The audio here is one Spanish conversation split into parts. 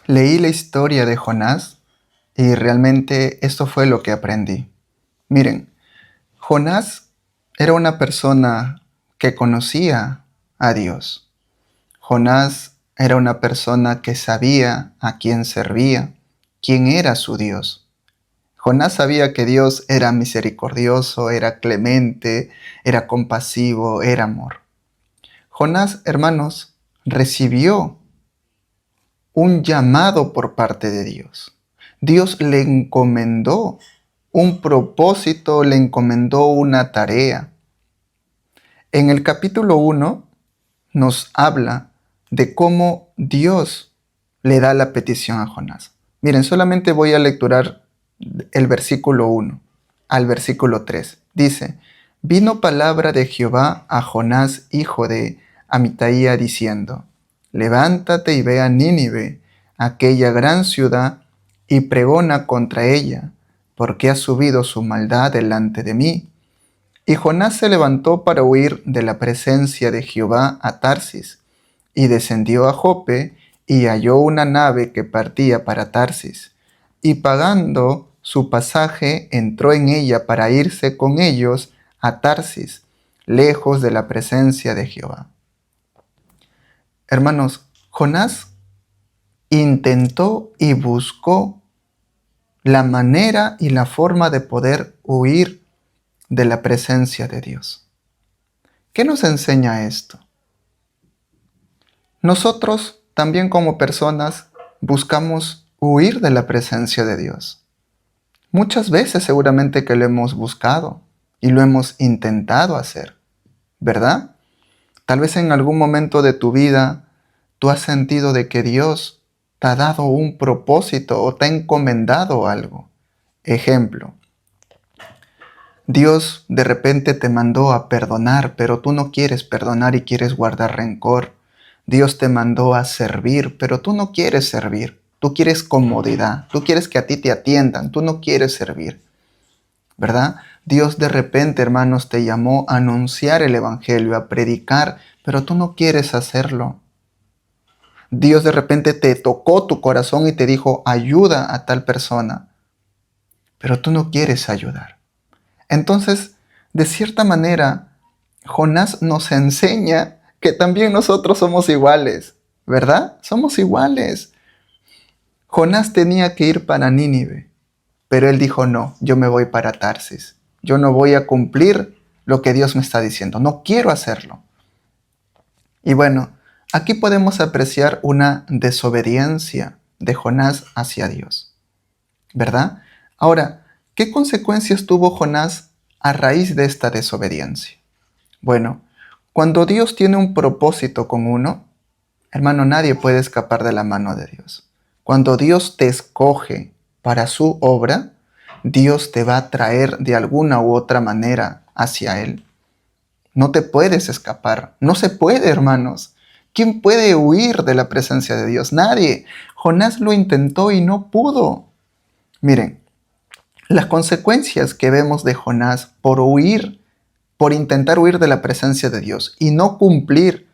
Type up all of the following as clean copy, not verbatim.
Leí la historia de Jonás y realmente esto fue lo que aprendí. Miren, Jonás era una persona que conocía a Dios. Jonás era una persona que sabía a quién servía, quién era su Dios. Jonás sabía que Dios era misericordioso, era clemente, era compasivo, era amor. Jonás, hermanos, recibió un llamado por parte de Dios. Dios le encomendó un propósito, le encomendó una tarea. En el capítulo 1 nos habla de cómo Dios le da la petición a Jonás. Miren, solamente voy a lecturar el versículo 1 al versículo 3. Dice, vino palabra de Jehová a Jonás, hijo de Amitai, diciendo, levántate y ve a Nínive, aquella gran ciudad, y pregona contra ella, porque ha subido su maldad delante de mí. Y Jonás se levantó para huir de la presencia de Jehová a Tarsis, y descendió a Jope, y halló una nave que partía para Tarsis, y pagando su pasaje entró en ella para irse con ellos a Tarsis, lejos de la presencia de Jehová. Hermanos, Jonás intentó y buscó la manera y la forma de poder huir de la presencia de Dios. ¿Qué nos enseña esto? Nosotros también como personas buscamos huir de la presencia de Dios. Muchas veces seguramente que lo hemos buscado y lo hemos intentado hacer, ¿verdad? Tal vez en algún momento de tu vida tú has sentido de que Dios te ha dado un propósito o te ha encomendado algo. Ejemplo, Dios de repente te mandó a perdonar, pero tú no quieres perdonar y quieres guardar rencor. Dios te mandó a servir, pero tú no quieres servir. Tú quieres comodidad, tú quieres que a ti te atiendan, tú no quieres servir, ¿verdad? Dios de repente, hermanos, te llamó a anunciar el Evangelio, a predicar, pero tú no quieres hacerlo. Dios de repente te tocó tu corazón y te dijo, ayuda a tal persona, pero tú no quieres ayudar. Entonces, de cierta manera, Jonás nos enseña que también nosotros somos iguales, ¿verdad? Somos iguales. Jonás tenía que ir para Nínive, pero él dijo, no, yo me voy para Tarsis. Yo no voy a cumplir lo que Dios me está diciendo, no quiero hacerlo. Y bueno, aquí podemos apreciar una desobediencia de Jonás hacia Dios, ¿verdad? Ahora, ¿qué consecuencias tuvo Jonás a raíz de esta desobediencia? Bueno, cuando Dios tiene un propósito con uno, hermano, nadie puede escapar de la mano de Dios. Cuando Dios te escoge para su obra, Dios te va a traer de alguna u otra manera hacia Él. No te puedes escapar. No se puede, hermanos. ¿Quién puede huir de la presencia de Dios? Nadie. Jonás lo intentó y no pudo. Miren, las consecuencias que vemos de Jonás por huir, por intentar huir de la presencia de Dios y no cumplir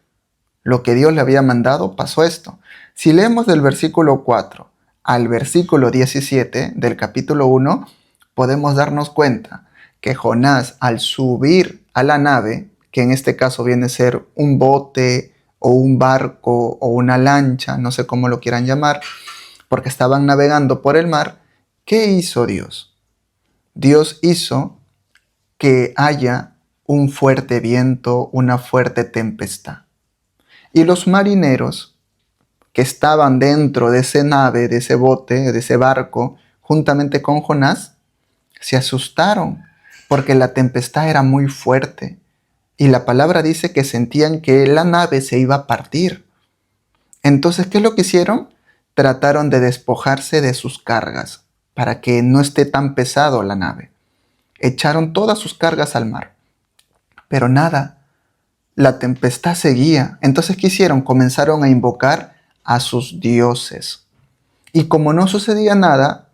lo que Dios le había mandado, pasó esto. Si leemos del versículo 4 al versículo 17 del capítulo 1, podemos darnos cuenta que Jonás, al subir a la nave, que en este caso viene a ser un bote o un barco o una lancha, no sé cómo lo quieran llamar, porque estaban navegando por el mar, ¿qué hizo Dios? Dios hizo que haya un fuerte viento, una fuerte tempestad. Y los marineros que estaban dentro de esa nave, de ese bote, de ese barco, juntamente con Jonás, se asustaron porque la tempestad era muy fuerte. Y la palabra dice que sentían que la nave se iba a partir. Entonces, ¿qué es lo que hicieron? Trataron de despojarse de sus cargas para que no esté tan pesado la nave. Echaron todas sus cargas al mar. Pero nada, la tempestad seguía. Entonces, ¿qué hicieron? Comenzaron a invocar a sus dioses. Y como no sucedía nada,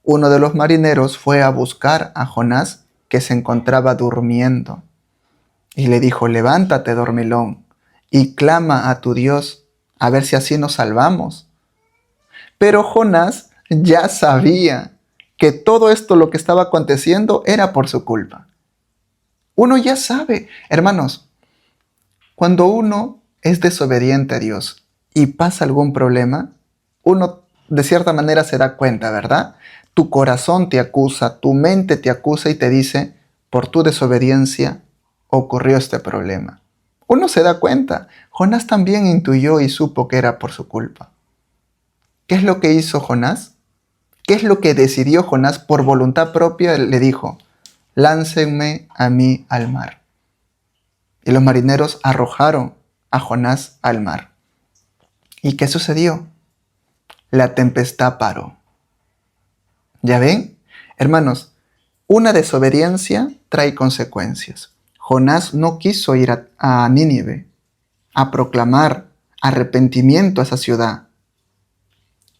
uno de los marineros fue a buscar a Jonás, que se encontraba durmiendo. Y le dijo, levántate, dormilón, y clama a tu Dios, a ver si así nos salvamos. Pero Jonás ya sabía que todo esto lo que estaba aconteciendo era por su culpa. Uno ya sabe, hermanos, cuando uno es desobediente a Dios y pasa algún problema, uno de cierta manera se da cuenta, ¿verdad? Tu corazón te acusa, tu mente te acusa y te dice, por tu desobediencia ocurrió este problema. Uno se da cuenta. Jonás también intuyó y supo que era por su culpa. ¿Qué es lo que hizo Jonás? ¿Qué es lo que decidió Jonás por voluntad propia? Le dijo, láncenme a mí al mar. Y los marineros arrojaron a Jonás al mar. ¿Y qué sucedió? La tempestad paró. ¿Ya ven? Hermanos, una desobediencia trae consecuencias. Jonás no quiso ir a Nínive a proclamar arrepentimiento a esa ciudad.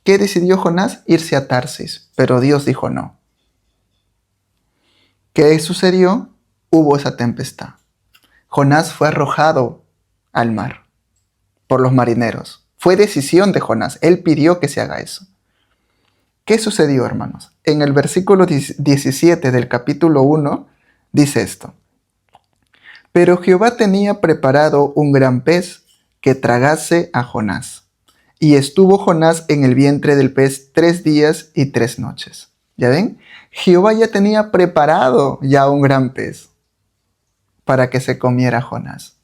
¿Qué decidió Jonás? Irse a Tarsis, pero Dios dijo no. ¿Qué sucedió? Hubo esa tempestad. Jonás fue arrojado al mar por los marineros. Fue decisión de Jonás. Él pidió que se haga eso. ¿Qué sucedió, hermanos? En el versículo 17 del capítulo 1 dice esto. Pero Jehová tenía preparado un gran pez que tragase a Jonás. Y estuvo Jonás en el vientre del pez 3 días y 3 noches. ¿Ya ven? Jehová ya tenía preparado ya un gran pez para que se comiera Jonás.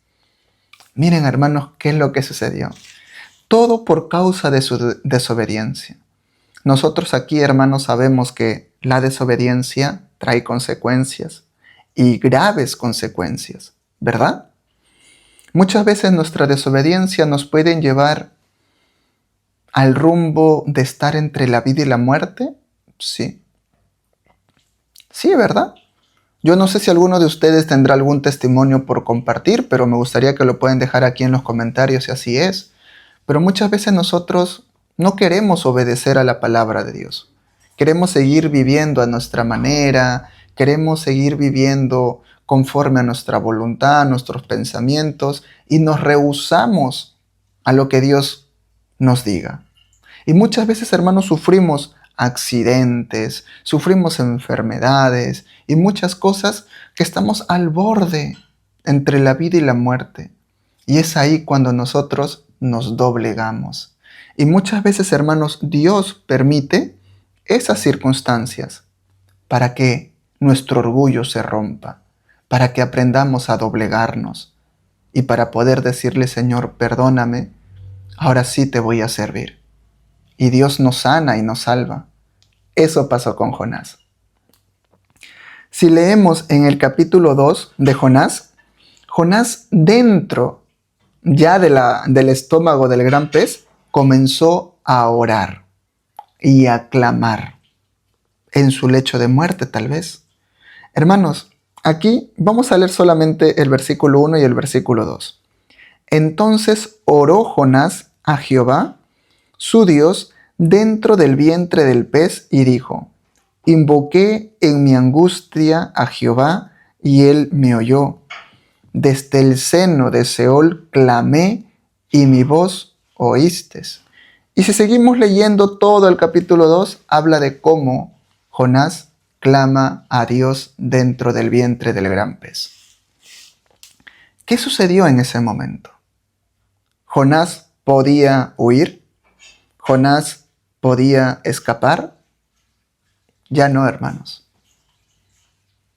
Miren, hermanos, qué es lo que sucedió. Todo por causa de su desobediencia. Nosotros aquí, hermanos, sabemos que la desobediencia trae consecuencias y graves consecuencias, ¿verdad? Muchas veces nuestra desobediencia nos puede llevar al rumbo de estar entre la vida y la muerte. Sí. Sí, ¿verdad? Yo no sé si alguno de ustedes tendrá algún testimonio por compartir, pero me gustaría que lo puedan dejar aquí en los comentarios si así es. Pero muchas veces nosotros no queremos obedecer a la palabra de Dios. Queremos seguir viviendo a nuestra manera, queremos seguir viviendo conforme a nuestra voluntad, a nuestros pensamientos, y nos rehusamos a lo que Dios nos diga. Y muchas veces, hermanos, sufrimos accidentes, sufrimos enfermedades y muchas cosas que estamos al borde entre la vida y la muerte. Y es ahí cuando nosotros nos doblegamos. Y muchas veces, hermanos, Dios permite esas circunstancias para que nuestro orgullo se rompa, para que aprendamos a doblegarnos y para poder decirle, Señor, perdóname, ahora sí te voy a servir. Y Dios nos sana y nos salva. Eso pasó con Jonás. Si leemos en el capítulo 2 de Jonás, Jonás dentro ya del estómago del gran pez comenzó a orar y a clamar en su lecho de muerte tal vez. Hermanos, aquí vamos a leer solamente el versículo 1 y el versículo 2. Entonces oró Jonás a Jehová, su Dios, dentro del vientre del pez y dijo, invoqué en mi angustia a Jehová y él me oyó. Desde el seno de Seol clamé y mi voz oíste. Y si seguimos leyendo todo el capítulo 2, habla de cómo Jonás clama a Dios dentro del vientre del gran pez. ¿Qué sucedió en ese momento? ¿Jonás podía huir? ¿Jonás podía escapar? Ya no, hermanos.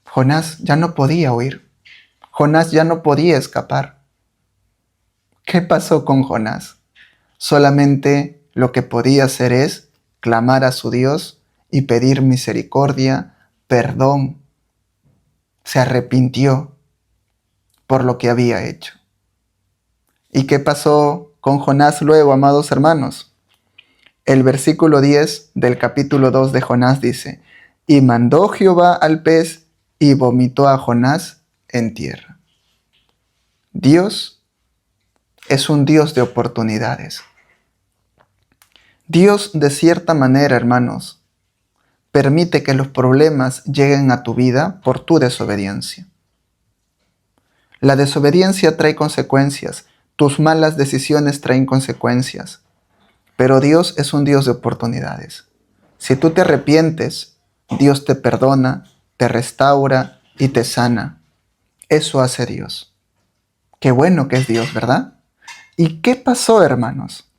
Jonás ya no podía huir. Jonás ya no podía escapar. ¿Qué pasó con Jonás? Solamente lo que podía hacer es clamar a su Dios y pedir misericordia, perdón. Se arrepintió por lo que había hecho. ¿Y qué pasó con Jonás luego, amados hermanos? El versículo 10 del capítulo 2 de Jonás dice, y mandó Jehová al pez y vomitó a Jonás en tierra. Dios es un Dios de oportunidades. Dios, de cierta manera, hermanos, permite que los problemas lleguen a tu vida por tu desobediencia. La desobediencia trae consecuencias. Tus malas decisiones traen consecuencias. Pero Dios es un Dios de oportunidades. Si tú te arrepientes, Dios te perdona, te restaura y te sana. Eso hace Dios. Qué bueno que es Dios, ¿verdad? ¿Y qué pasó, hermanos?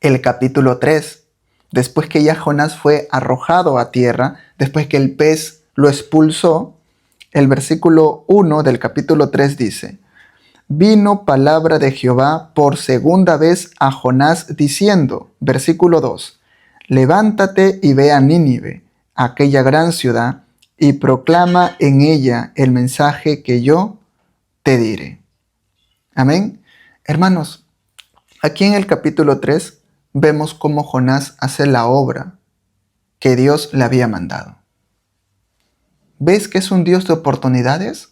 El capítulo 3, después que ya Jonás fue arrojado a tierra, después que el pez lo expulsó, el versículo 1 del capítulo 3 dice: vino palabra de Jehová por segunda vez a Jonás diciendo, versículo 2, levántate y ve a Nínive, aquella gran ciudad, y proclama en ella el mensaje que yo te diré. Amén. Hermanos, aquí en el capítulo 3 vemos cómo Jonás hace la obra que Dios le había mandado. ¿Ves que es un Dios de oportunidades?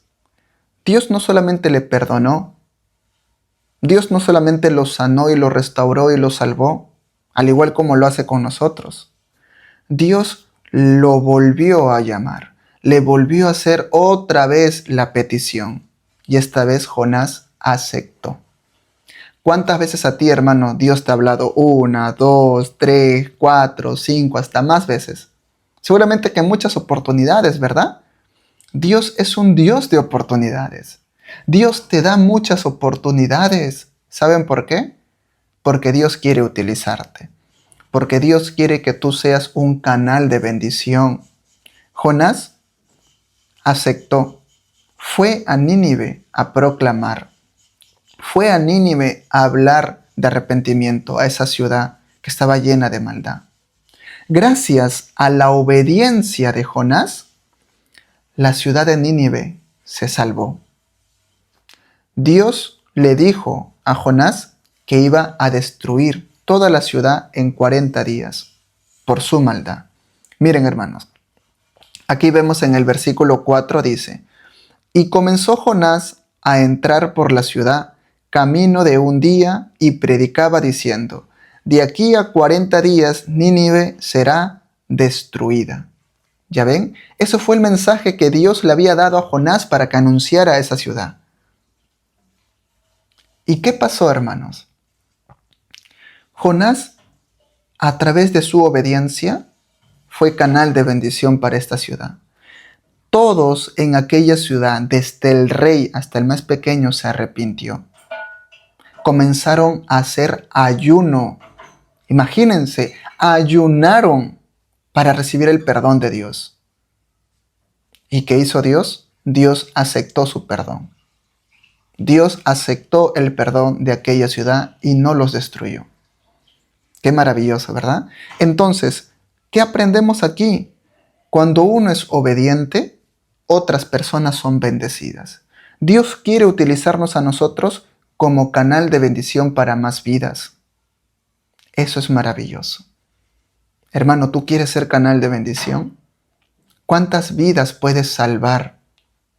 Dios no solamente le perdonó, Dios no solamente lo sanó y lo restauró y lo salvó, al igual como lo hace con nosotros. Dios lo volvió a llamar, le volvió a hacer otra vez la petición, y esta vez Jonás aceptó. ¿Cuántas veces a ti, hermano, Dios te ha hablado? 1, 2, 3, 4, 5, hasta más veces. Seguramente que muchas oportunidades, ¿verdad? Dios es un Dios de oportunidades. Dios te da muchas oportunidades. ¿Saben por qué? Porque Dios quiere utilizarte. Porque Dios quiere que tú seas un canal de bendición. Jonás aceptó. Fue a Nínive a proclamar. Fue a Nínive a hablar de arrepentimiento a esa ciudad que estaba llena de maldad. Gracias a la obediencia de Jonás, la ciudad de Nínive se salvó. Dios le dijo a Jonás que iba a destruir toda la ciudad en 40 días por su maldad. Miren, hermanos, aquí vemos en el versículo 4 dice: y comenzó Jonás a entrar por la ciudad camino de un día y predicaba diciendo: de aquí a 40 días Nínive será destruida. ¿Ya ven? Eso fue el mensaje que Dios le había dado a Jonás para que anunciara a esa ciudad. ¿Y qué pasó, hermanos? Jonás, a través de su obediencia, fue canal de bendición para esta ciudad. Todos en aquella ciudad, desde el rey hasta el más pequeño, se arrepintió. Comenzaron a hacer ayuno. Imagínense, ayunaron para recibir el perdón de Dios. ¿Y qué hizo Dios? Dios aceptó su perdón. Dios aceptó el perdón de aquella ciudad y no los destruyó. Qué maravilloso, ¿verdad? Entonces, ¿qué aprendemos aquí? Cuando uno es obediente, otras personas son bendecidas. Dios quiere utilizarnos a nosotros como canal de bendición para más vidas. Eso es maravilloso. Hermano, ¿tú quieres ser canal de bendición? ¿Cuántas vidas puedes salvar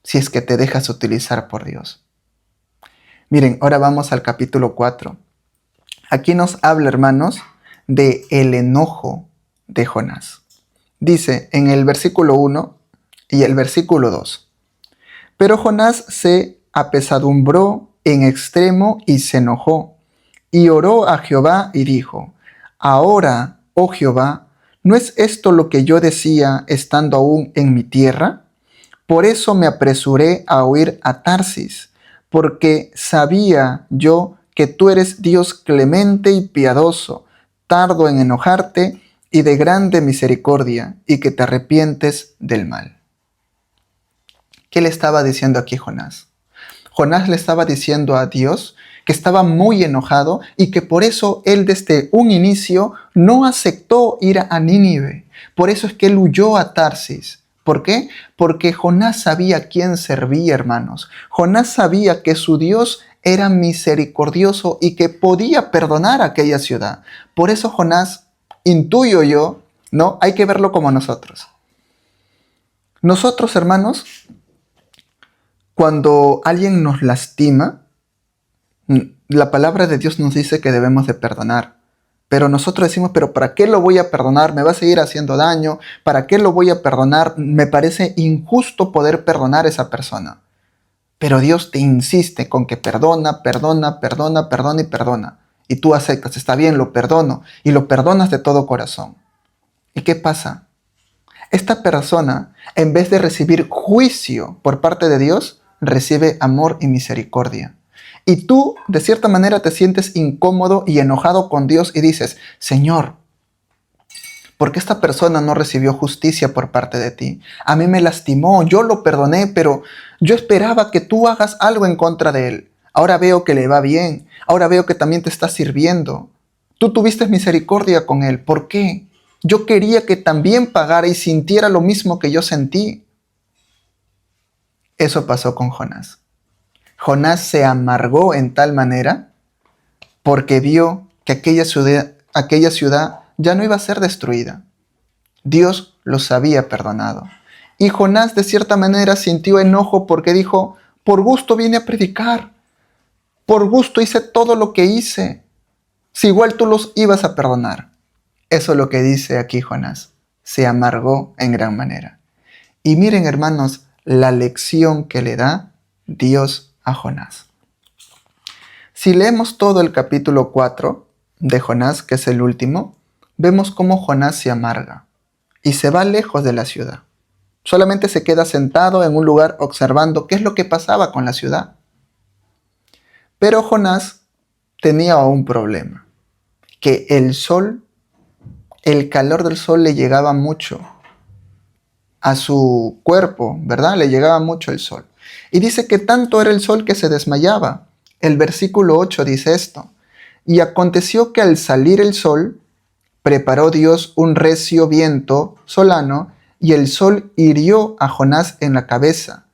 si es que te dejas utilizar por Dios? Miren, ahora vamos al capítulo 4. Aquí nos habla, hermanos, de el enojo de Jonás. Dice en el versículo 1 y el versículo 2: pero Jonás se apesadumbró en extremo y se enojó, y oró a Jehová y dijo: ahora, oh Jehová, ¿no es esto lo que yo decía estando aún en mi tierra? Por eso me apresuré a huir a Tarsis, porque sabía yo que tú eres Dios clemente y piadoso, tardo en enojarte y de grande misericordia, y que te arrepientes del mal. ¿Qué le estaba diciendo aquí Jonás? Jonás le estaba diciendo a Dios que estaba muy enojado y que por eso él desde un inicio no aceptó ir a Nínive. Por eso es que él huyó a Tarsis. ¿Por qué? Porque Jonás sabía a quién servía, hermanos. Jonás sabía que su Dios era misericordioso y que podía perdonar a aquella ciudad. Por eso Jonás, intuyo yo, ¿no? Hay que verlo como nosotros. Nosotros, hermanos, cuando alguien nos lastima, la palabra de Dios nos dice que debemos de perdonar. Pero nosotros decimos, pero ¿para qué lo voy a perdonar? Me va a seguir haciendo daño. ¿Para qué lo voy a perdonar? Me parece injusto poder perdonar a esa persona. Pero Dios te insiste con que perdona, perdona, perdona, perdona y perdona. y tú aceptas, está bien, lo perdono, y lo perdonas de todo corazón. ¿Y qué pasa? Esta persona, en vez de recibir juicio por parte de Dios, recibe amor y misericordia. Y tú, de cierta manera, te sientes incómodo y enojado con Dios y dices, Señor, ¿por qué esta persona no recibió justicia por parte de ti? A mí me lastimó, yo lo perdoné, pero yo esperaba que tú hagas algo en contra de él. Ahora veo que le va bien, ahora veo que también te está sirviendo. Tú tuviste misericordia con él, ¿por qué? Yo quería que también pagara y sintiera lo mismo que yo sentí. Eso pasó con Jonás. Jonás se amargó en tal manera porque vio que aquella ciudad ya no iba a ser destruida. Dios los había perdonado. Y Jonás de cierta manera sintió enojo porque dijo, por gusto vine a predicar, por gusto hice todo lo que hice, si igual tú los ibas a perdonar. Eso es lo que dice aquí Jonás. Se amargó en gran manera. Y miren, hermanos, la lección que le da Dios a Jonás. Si leemos todo el capítulo 4 de Jonás, que es el último, vemos cómo Jonás se amarga y se va lejos de la ciudad. Solamente se queda sentado en un lugar observando qué es lo que pasaba con la ciudad. Pero Jonás tenía un problema, que el calor del sol le llegaba mucho a su cuerpo, ¿verdad? Le llegaba mucho el sol. Y dice que tanto era el sol que se desmayaba. El versículo 8 dice esto. Y aconteció que al salir el sol, preparó Dios un recio viento solano, y el sol hirió a Jonás en la cabeza,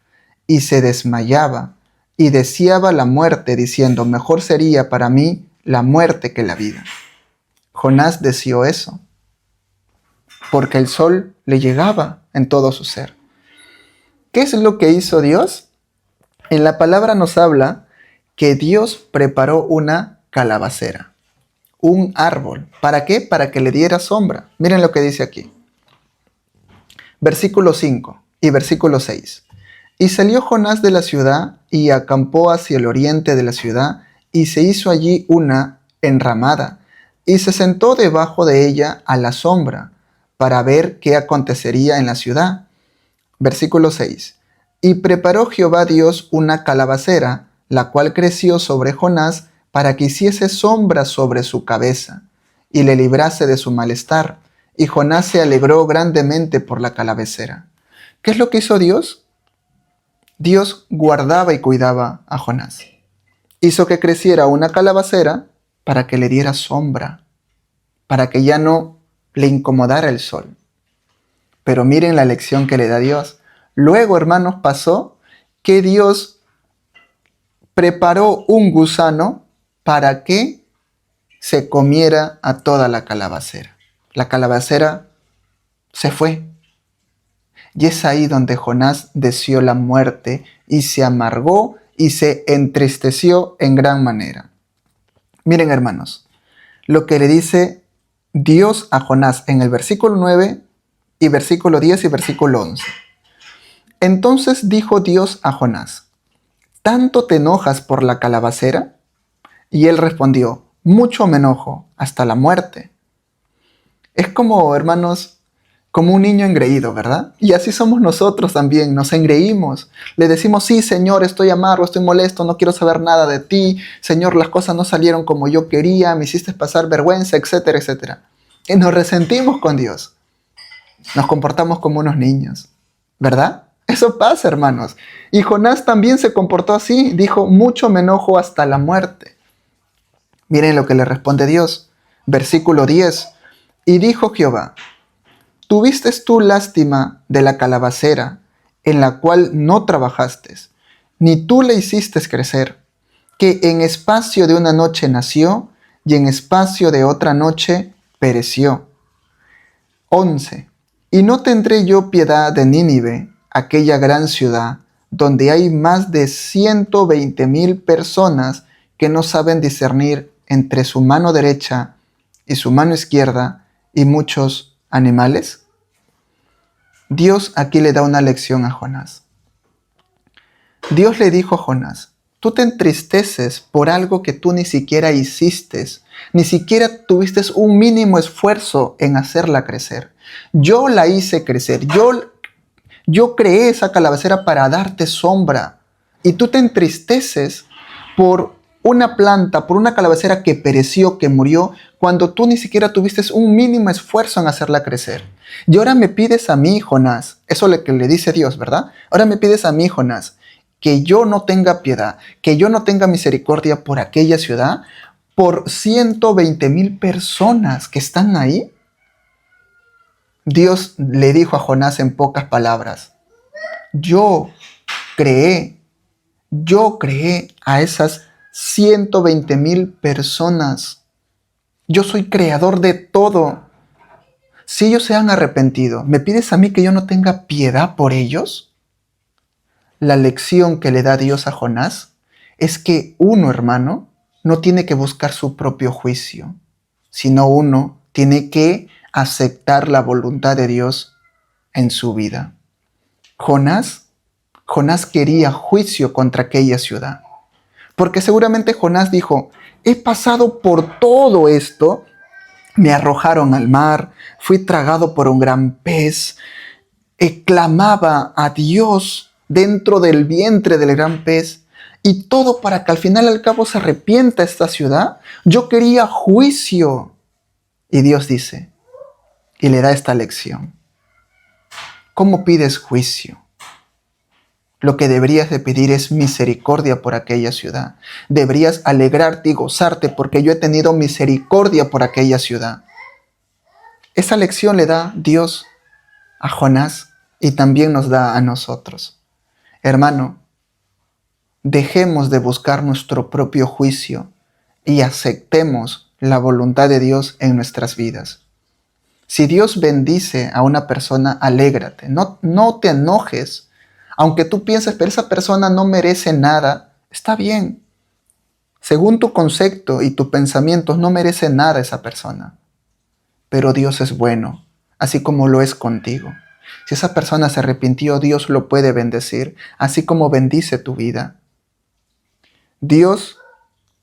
y se desmayaba, y deseaba la muerte, diciendo, mejor sería para mí la muerte que la vida. Jonás deseó eso, porque el sol le llegaba en todo su ser. ¿Qué es lo que hizo Dios? En la palabra nos habla que Dios preparó una calabacera, un árbol. ¿Para qué? Para que le diera sombra. Miren lo que dice aquí. Versículo 5 y versículo 6. Y salió Jonás de la ciudad y acampó hacia el oriente de la ciudad y se hizo allí una enramada y se sentó debajo de ella a la sombra para ver qué acontecería en la ciudad. Versículo 6. Y preparó Jehová Dios una calabacera, la cual creció sobre Jonás para que hiciese sombra sobre su cabeza y le librase de su malestar. Y Jonás se alegró grandemente por la calabacera. ¿Qué es lo que hizo Dios? Dios guardaba y cuidaba a Jonás. Hizo que creciera una calabacera para que le diera sombra, para que ya no le incomodara el sol. Pero miren la lección que le da Dios. Luego, hermanos, pasó que Dios preparó un gusano para que se comiera a toda la calabacera. La calabacera se fue. Y es ahí donde Jonás deseó la muerte y se amargó y se entristeció en gran manera. Miren, hermanos, lo que le dice Dios a Jonás en el versículo 9 y versículo 10 y versículo 11. Entonces dijo Dios a Jonás, ¿tanto te enojas por la calabacera? Y él respondió, mucho me enojo, hasta la muerte. Es como, hermanos, como un niño engreído, ¿verdad? Y así somos nosotros también, nos engreímos. Le decimos, sí, Señor, estoy amargo, estoy molesto, no quiero saber nada de ti. Señor, las cosas no salieron como yo quería, me hiciste pasar vergüenza, etcétera, etcétera. Y nos resentimos con Dios. Nos comportamos como unos niños, ¿verdad? Eso pasa, hermanos. Y Jonás también se comportó así. Dijo, mucho me enojo hasta la muerte. Miren lo que le responde Dios. Versículo 10. Y dijo Jehová, ¿tuviste tú lástima de la calabacera en la cual no trabajaste, ni tú le hiciste crecer, que en espacio de una noche nació y en espacio de otra noche pereció? 11. Y no tendré yo piedad de Nínive, aquella gran ciudad, donde hay más de 120,000 personas que no saben discernir entre su mano derecha y su mano izquierda, y muchos animales. Dios aquí le da una lección a Jonás. Dios le dijo a Jonás, Tú te entristeces por algo que tú ni siquiera hiciste, ni siquiera tuviste un mínimo esfuerzo en hacerla crecer. Yo la hice crecer, yo creé esa calabacera para darte sombra y tú te entristeces por una planta, por una calabacera que pereció, que murió, cuando tú ni siquiera tuviste un mínimo esfuerzo en hacerla crecer. Y ahora me pides a mí, Jonás, eso es lo que le dice Dios, ¿verdad? Ahora me pides a mí, Jonás, que yo no tenga piedad, que yo no tenga misericordia por aquella ciudad, por 120,000 personas que están ahí. Dios le dijo a Jonás en pocas palabras, yo creé a esas 120,000 personas. Yo soy creador de todo. Si ellos se han arrepentido, ¿me pides a mí que yo no tenga piedad por ellos? La lección que le da Dios a Jonás es que uno, hermano, no tiene que buscar su propio juicio, sino uno tiene que aceptar la voluntad de Dios en su vida. Jonás quería juicio contra aquella ciudad, porque seguramente Jonás dijo, he pasado por todo esto, me arrojaron al mar, fui tragado por un gran pez, clamaba a Dios dentro del vientre del gran pez, y todo para que al final al cabo se arrepienta esta ciudad. Yo quería juicio. Y Dios dice, y le da esta lección. ¿Cómo pides juicio? Lo que deberías de pedir es misericordia por aquella ciudad. Deberías alegrarte y gozarte porque yo he tenido misericordia por aquella ciudad. Esa lección le da Dios a Jonás y también nos da a nosotros. Hermano, dejemos de buscar nuestro propio juicio y aceptemos la voluntad de Dios en nuestras vidas. Si Dios bendice a una persona, alégrate, no te enojes. Aunque tú pienses, pero esa persona no merece nada, está bien. Según tu concepto y tus pensamientos, no merece nada esa persona. Pero Dios es bueno, así como lo es contigo. Si esa persona se arrepintió, Dios lo puede bendecir, así como bendice tu vida. Dios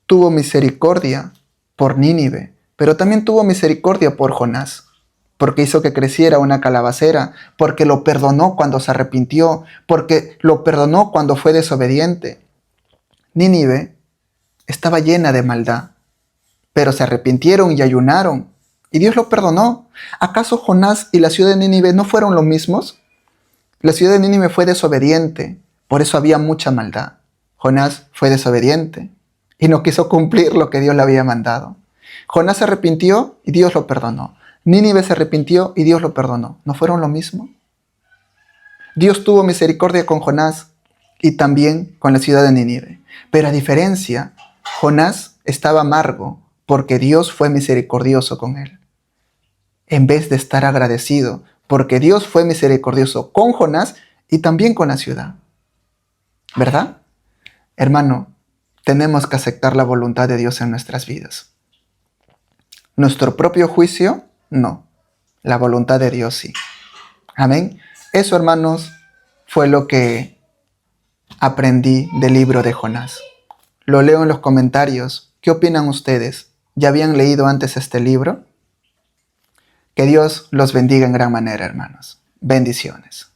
tuvo misericordia por Nínive, pero también tuvo misericordia por Jonás, porque hizo que creciera una calabacera, porque lo perdonó cuando se arrepintió, porque lo perdonó cuando fue desobediente. Nínive estaba llena de maldad, pero se arrepintieron y ayunaron, y Dios lo perdonó. ¿Acaso Jonás y la ciudad de Nínive no fueron los mismos? La ciudad de Nínive fue desobediente, por eso había mucha maldad. Jonás fue desobediente y no quiso cumplir lo que Dios le había mandado. Jonás se arrepintió y Dios lo perdonó. Nínive se arrepintió y Dios lo perdonó. ¿No fueron lo mismo? Dios tuvo misericordia con Jonás y también con la ciudad de Nínive. Pero a diferencia, Jonás estaba amargo porque Dios fue misericordioso con él. En vez de estar agradecido porque Dios fue misericordioso con Jonás y también con la ciudad. ¿Verdad? Hermano, tenemos que aceptar la voluntad de Dios en nuestras vidas. Nuestro propio juicio, no. La voluntad de Dios, sí. Amén. Eso, hermanos, fue lo que aprendí del libro de Jonás. Lo leo en los comentarios. ¿Qué opinan ustedes? ¿Ya habían leído antes este libro? Que Dios los bendiga en gran manera, hermanos. Bendiciones.